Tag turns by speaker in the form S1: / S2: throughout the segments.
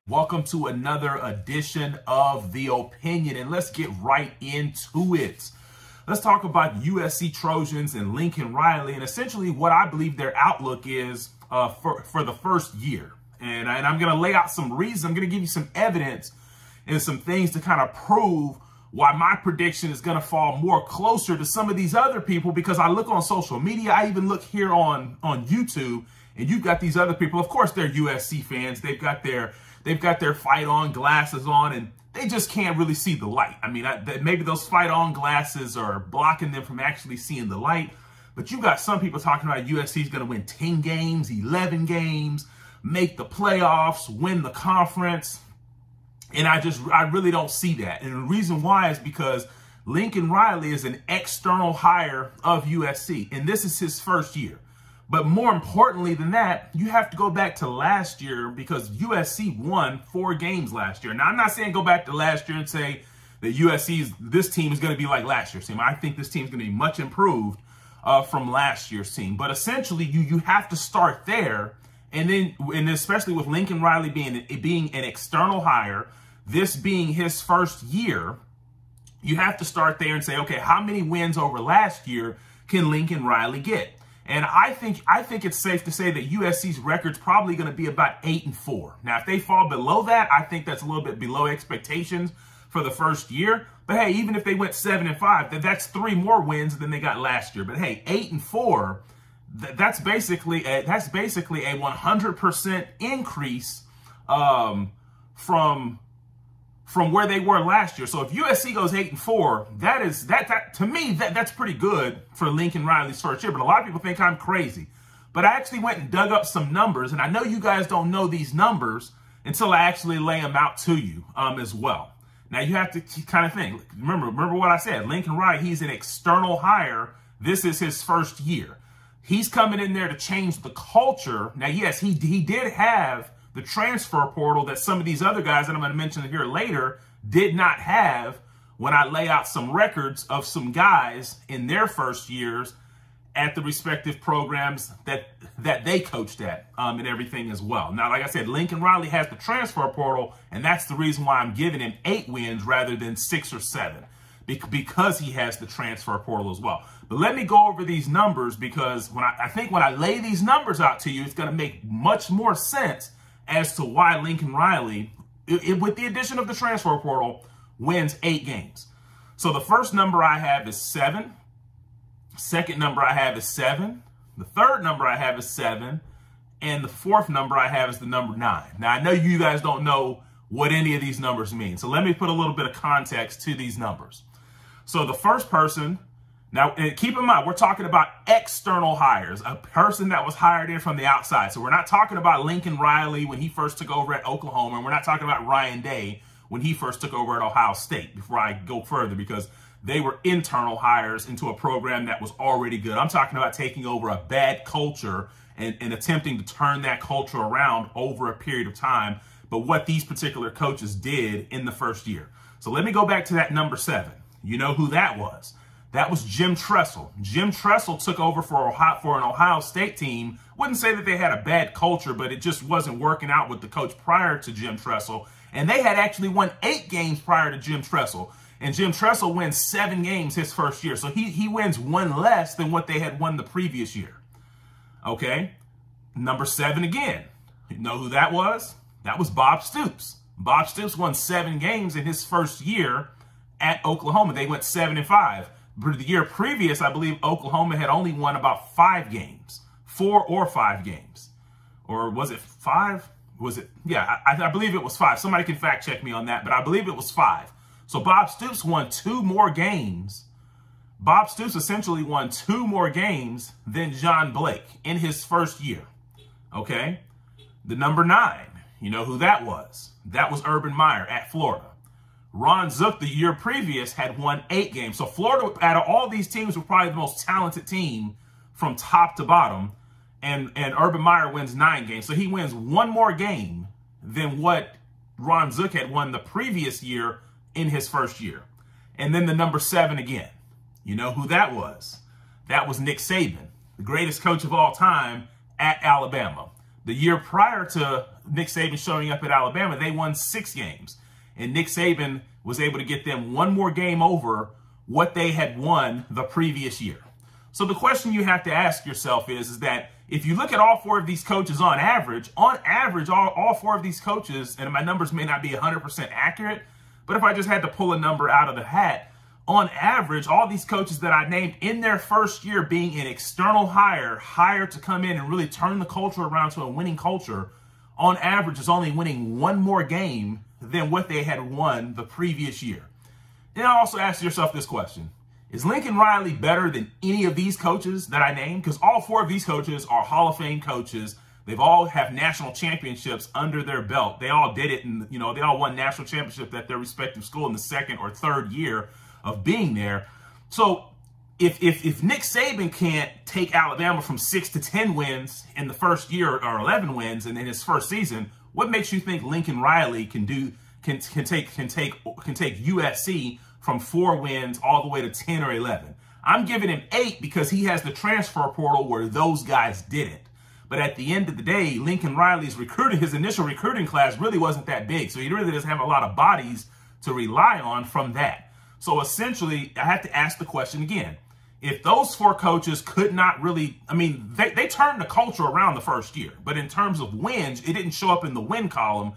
S1: Welcome to another edition of The Opinion, and let's get right into it. Let's talk about USC Trojans and Lincoln Riley, and essentially what I believe their outlook is for the first year. And I'm going to lay out some reasons. I'm going to give you some evidence and some things to kind of prove why my prediction is going to fall more closer to some of these other people, because I look on social media, I even look here on YouTube, and you've got these other people. Of course, they're USC fans. They've got their fight on glasses on, and they just can't really see the light. I mean, maybe those fight on glasses are blocking them from actually seeing the light. But you got some people talking about USC is going to win 10 games, 11 games, make the playoffs, win the conference. And I really don't see that. And the reason why is because Lincoln Riley is an external hire of USC, and this is his first year. But more importantly than that, you have to go back to last year, because USC won 4 games last year. Now, I'm not saying go back to last year and say that this team is going to be like last year's team. I think this team is going to be much improved from last year's team. But essentially, you have to start there. And especially with Lincoln Riley being an external hire, this being his first year, you have to start there and say, okay, how many wins over last year can Lincoln Riley get? And I think it's safe to say that USC's record's probably going to be about 8-4. Now, if they fall below that, I think that's a little bit below expectations for the first year. But hey, even if they went 7-5, that's 3 more wins than they got last year. But hey, 8-4, that's basically a 100% increase from where they were last year. So if USC goes 8-4, that to me, that's pretty good for Lincoln Riley's first year. But a lot of people think I'm crazy. But I actually went and dug up some numbers, and I know you guys don't know these numbers until I actually lay them out to you as well. Now you have to kind of think. Remember what I said. Lincoln Riley, he's an external hire. This is his first year. He's coming in there to change the culture. Now, yes, he did have the transfer portal that some of these other guys that I'm going to mention here later did not have when I lay out some records of some guys in their first years at the respective programs that they coached at and everything as well. Now, like I said, Lincoln Riley has the transfer portal, and that's the reason why I'm giving him 8 wins rather than 6 or 7, because he has the transfer portal as well. But let me go over these numbers, because I think when I lay these numbers out to you, it's going to make much more sense as to why Lincoln Riley, with the addition of the transfer portal, wins 8 games. So the first number I have is 7. Second number I have is 7. The third number I have is 7. And the fourth number I have is the number 9. Now, I know you guys don't know what any of these numbers mean. So let me put a little bit of context to these numbers. So the first person, now, keep in mind, we're talking about external hires, a person that was hired in from the outside. So we're not talking about Lincoln Riley when he first took over at Oklahoma, and we're not talking about Ryan Day when he first took over at Ohio State, before I go further, because they were internal hires into a program that was already good. I'm talking about taking over a bad culture and attempting to turn that culture around over a period of time, but what these particular coaches did in the first year. So let me go back to that number 7. You know who that was? That was Jim Tressel. Jim Tressel took over for an Ohio State team. Wouldn't say that they had a bad culture, but it just wasn't working out with the coach prior to Jim Tressel. And they had actually won 8 games prior to Jim Tressel. And Jim Tressel wins 7 games his first year. So he wins 1 less than what they had won the previous year. Okay? Number 7 again. You know who that was? That was Bob Stoops. Bob Stoops won 7 games in his first year at Oklahoma. They went 7-5. The year previous, I believe Oklahoma had only won about 5 games, 4 or 5 games. Or was it 5? Was it? Yeah, I believe it was 5. Somebody can fact check me on that, but I believe it was 5. So Bob Stoops won 2 more games. Bob Stoops essentially won 2 more games than John Blake in his first year. Okay? The number 9, you know who that was? That was Urban Meyer at Florida. Ron Zook, the year previous, had won 8 games. So Florida, out of all these teams, was probably the most talented team from top to bottom. And Urban Meyer wins 9 games. So he wins 1 more game than what Ron Zook had won the previous year in his first year. And then the number 7 again. You know who that was? That was Nick Saban, the greatest coach of all time at Alabama. The year prior to Nick Saban showing up at Alabama, they won 6 games. And Nick Saban was able to get them one more game over what they had won the previous year. So the question you have to ask yourself is that if you look at all 4 of these coaches on average, all 4 of these coaches, and my numbers may not be 100% accurate, but if I just had to pull a number out of the hat, on average, all these coaches that I named in their first year being an external hire to come in and really turn the culture around to a winning culture, on average is only winning 1 more game than what they had won the previous year. Then also ask yourself this question. Is Lincoln Riley better than any of these coaches that I named? Because all 4 of these coaches are Hall of Fame coaches. They've all have national championships under their belt. They all did it, and they all won national championships at their respective school in the 2nd or 3rd year of being there. So if Nick Saban can't take Alabama from 6 to 10 wins in the first year or 11 wins in his first season, what makes you think Lincoln Riley can take USC from 4 wins all the way to 10 or 11? I'm giving him 8 because he has the transfer portal where those guys didn't. But at the end of the day, Lincoln Riley's his initial recruiting class really wasn't that big. So he really doesn't have a lot of bodies to rely on from that. So essentially, I have to ask the question again. If those 4 coaches could not really, they turned the culture around the first year. But in terms of wins, it didn't show up in the win column.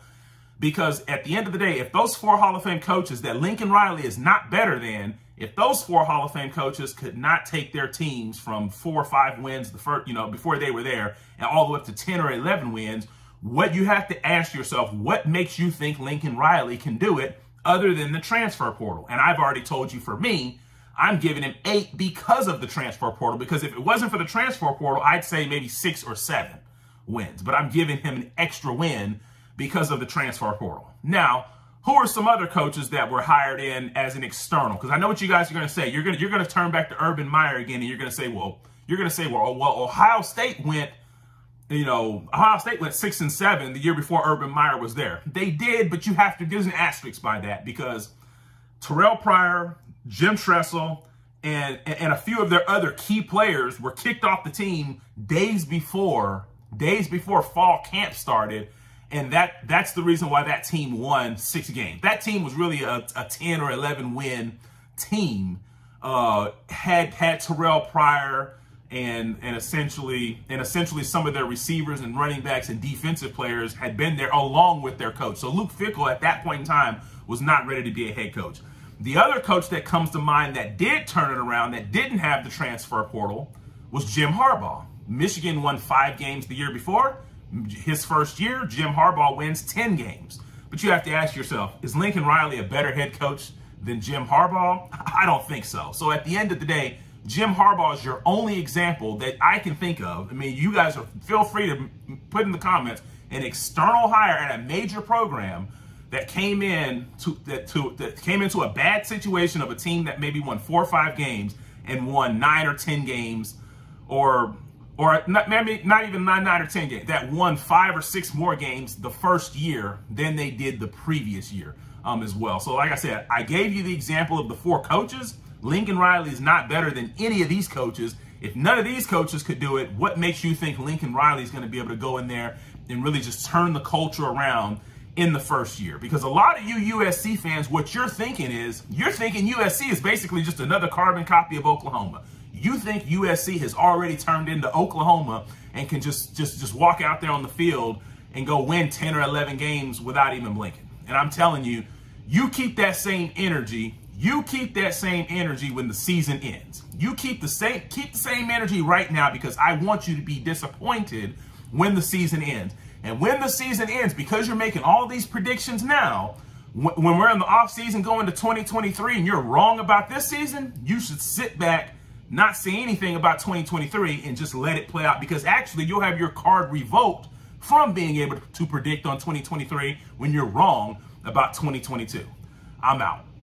S1: Because at the end of the day, if those 4 Hall of Fame coaches that Lincoln Riley is not better than, if those 4 Hall of Fame coaches could not take their teams from 4 or 5 wins before they were there and all the way up to 10 or 11 wins, what you have to ask yourself, what makes you think Lincoln Riley can do it other than the transfer portal? And I've already told you, for me, I'm giving him 8 because of the transfer portal. Because if it wasn't for the transfer portal, I'd say maybe 6 or 7 wins. But I'm giving him an extra win because of the transfer portal. Now, who are some other coaches that were hired in as an external? Because I know what you guys are going to say. You're going to turn back to Urban Meyer again, and you're going to say, well, Ohio State went, Ohio State went 6 and 7 the year before Urban Meyer was there. They did, but there's an asterisk by that because Terrell Pryor, Jim Tressel, and a few of their other key players were kicked off the team days before fall camp started. And that's the reason why that team won 6 games. That team was really a 10 or 11 win team. Had Terrell Pryor and essentially some of their receivers and running backs and defensive players had been there along with their coach. So Luke Fickell at that point in time was not ready to be a head coach. The other coach that comes to mind that did turn it around, that didn't have the transfer portal, was Jim Harbaugh. Michigan won 5 games the year before. His first year, Jim Harbaugh wins 10 games. But you have to ask yourself, is Lincoln Riley a better head coach than Jim Harbaugh? I don't think so. So at the end of the day, Jim Harbaugh is your only example that I can think of. You guys feel free to put in the comments an external hire at a major program that came into a bad situation of a team that maybe won 4 or 5 games and won 9 or 10 games, or maybe not even 9 or 10 games, that won 5 or 6 more games the first year than they did the previous year as well. So like I said, I gave you the example of the 4 coaches. Lincoln Riley is not better than any of these coaches. If none of these coaches could do it, what makes you think Lincoln Riley is going to be able to go in there and really just turn the culture around in the first year? Because a lot of you USC fans, what you're thinking USC is basically just another carbon copy of Oklahoma. You think USC has already turned into Oklahoma and can just walk out there on the field and go win 10 or 11 games without even blinking. And I'm telling you, you keep that same energy. You keep that same energy when the season ends. You keep the same energy right now, because I want you to be disappointed when the season ends. And when the season ends, because you're making all these predictions now, when we're in the offseason going to 2023 and you're wrong about this season, you should sit back, not say anything about 2023, and just let it play out, because actually you'll have your card revoked from being able to predict on 2023 when you're wrong about 2022. I'm out.